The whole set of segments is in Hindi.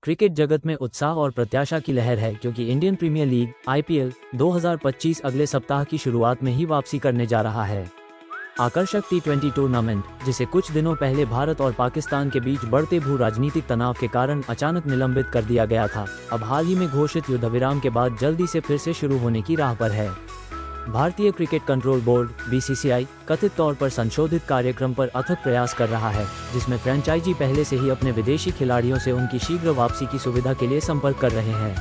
क्रिकेट जगत में उत्साह और प्रत्याशा की लहर है क्योंकि इंडियन प्रीमियर लीग आईपीएल 2025 अगले सप्ताह की शुरुआत में ही वापसी करने जा रहा है। आकर्षक टी20 टूर्नामेंट, जिसे कुछ दिनों पहले भारत और पाकिस्तान के बीच बढ़ते भू राजनीतिक तनाव के कारण अचानक निलंबित कर दिया गया था, अब हाल ही में घोषित युद्धविराम के बाद जल्दी से फिर से शुरू होने की राह पर है। भारतीय क्रिकेट कंट्रोल बोर्ड (बीसीसीआई) कथित तौर पर संशोधित कार्यक्रम पर अथक प्रयास कर रहा है, जिसमें फ्रेंचाइजी पहले से ही अपने विदेशी खिलाड़ियों से उनकी शीघ्र वापसी की सुविधा के लिए संपर्क कर रहे हैं।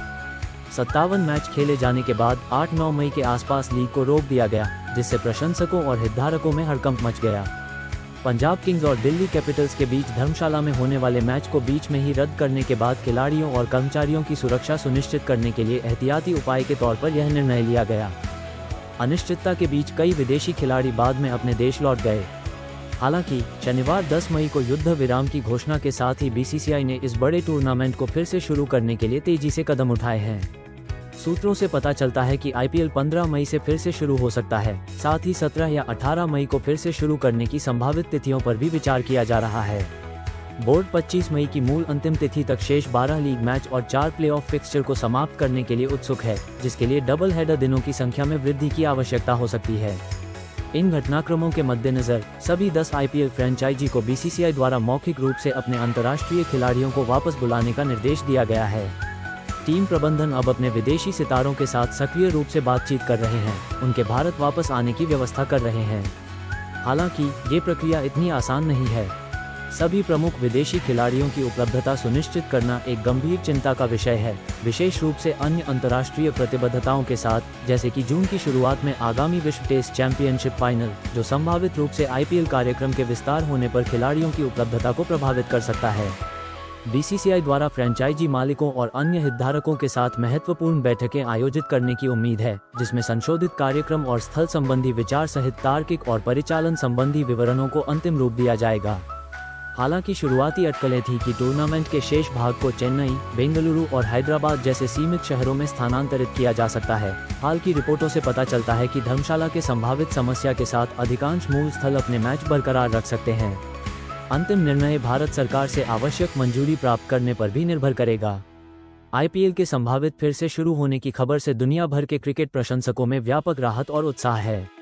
57 मैच खेले जाने के बाद 8-9 मई के आसपास लीग को रोक दिया गया, जिससे प्रशंसकों और हितधारकों में हड़कंप मच गया। पंजाब किंग्स और दिल्ली कैपिटल्स के बीच धर्मशाला में होने वाले मैच को बीच में ही रद्द करने के बाद खिलाड़ियों और कर्मचारियों की सुरक्षा सुनिश्चित करने के लिए एहतियाती उपाय के तौर पर यह निर्णय लिया गया। अनिश्चितता के बीच कई विदेशी खिलाड़ी बाद में अपने देश लौट गए। हालांकि शनिवार 10 मई को युद्ध विराम की घोषणा के साथ ही बीसीसीआई ने इस बड़े टूर्नामेंट को फिर से शुरू करने के लिए तेजी से कदम उठाए हैं। सूत्रों से पता चलता है कि आईपीएल 15 मई से फिर से शुरू हो सकता है। साथ ही 17 या 18 मई को फिर से शुरू करने की संभावित तिथियों पर भी विचार किया जा रहा है। बोर्ड 25 मई की मूल अंतिम तिथि तक शेष 12 लीग मैच और 4 प्लेऑफ फिक्सचर को समाप्त करने के लिए उत्सुक है, जिसके लिए डबल हेडर दिनों की संख्या में वृद्धि की आवश्यकता हो सकती है। इन घटनाक्रमों के मद्देनजर सभी 10 आईपीएल फ्रेंचाइजी को बीसीसीआई द्वारा मौखिक रूप से अपने अंतर्राष्ट्रीय खिलाड़ियों को वापस बुलाने का निर्देश दिया गया है। टीम प्रबंधन अब अपने विदेशी सितारों के साथ सक्रिय रूप से बातचीत कर रहे हैं, उनके भारत वापस आने की व्यवस्था कर रहे हैं। हालांकि ये प्रक्रिया इतनी आसान नहीं है। सभी प्रमुख विदेशी खिलाड़ियों की उपलब्धता सुनिश्चित करना एक गंभीर चिंता का विषय है, विशेष रूप से अन्य अंतर्राष्ट्रीय प्रतिबद्धताओं के साथ, जैसे कि जून की शुरुआत में आगामी विश्व टेस्ट चैंपियनशिप फाइनल, जो संभावित रूप से आईपीएल कार्यक्रम के विस्तार होने पर खिलाड़ियों की उपलब्धता को प्रभावित कर सकता है। बीसीसीआई द्वारा फ्रेंचाइजी मालिकों और अन्य हितधारकों के साथ महत्वपूर्ण बैठकें आयोजित करने की उम्मीद है, जिसमें संशोधित कार्यक्रम और स्थल संबंधी विचार सहित तार्किक और परिचालन संबंधी विवरणों को अंतिम रूप दिया जाएगा। हालांकि शुरुआती अटकलें थी कि टूर्नामेंट के शेष भाग को चेन्नई, बेंगलुरु और हैदराबाद जैसे सीमित शहरों में स्थानांतरित किया जा सकता है। हाल की रिपोर्टों से पता चलता है कि धर्मशाला के संभावित समस्या के साथ अधिकांश मूल स्थल अपने मैच बरकरार रख सकते हैं। अंतिम निर्णय भारत सरकार से आवश्यक मंजूरी प्राप्त करने पर भी निर्भर करेगा। आईपीएल के संभावित फिर से शुरू होने की खबर से दुनिया भर के क्रिकेट प्रशंसकों में व्यापक राहत और उत्साह है।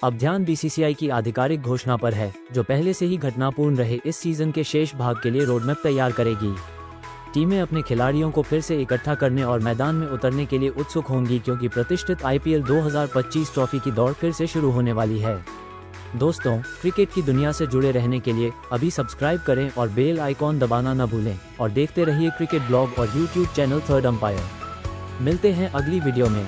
अब ध्यान बीसीसीआई की आधिकारिक घोषणा पर है, जो पहले से ही घटनापूर्ण रहे इस सीजन के शेष भाग के लिए रोडमैप तैयार करेगी। टीमें अपने खिलाड़ियों को फिर से इकट्ठा करने और मैदान में उतरने के लिए उत्सुक होंगी, क्योंकि प्रतिष्ठित आईपीएल 2025 ट्रॉफी की दौड़ फिर से शुरू होने वाली है। दोस्तों, क्रिकेट की दुनिया से जुड़े रहने के लिए अभी सब्सक्राइब करें और बेल आइकॉन दबाना न भूलें, और देखते रहिए क्रिकेट ब्लॉग और यूट्यूब चैनल थर्ड अंपायर। मिलते हैं अगली वीडियो में।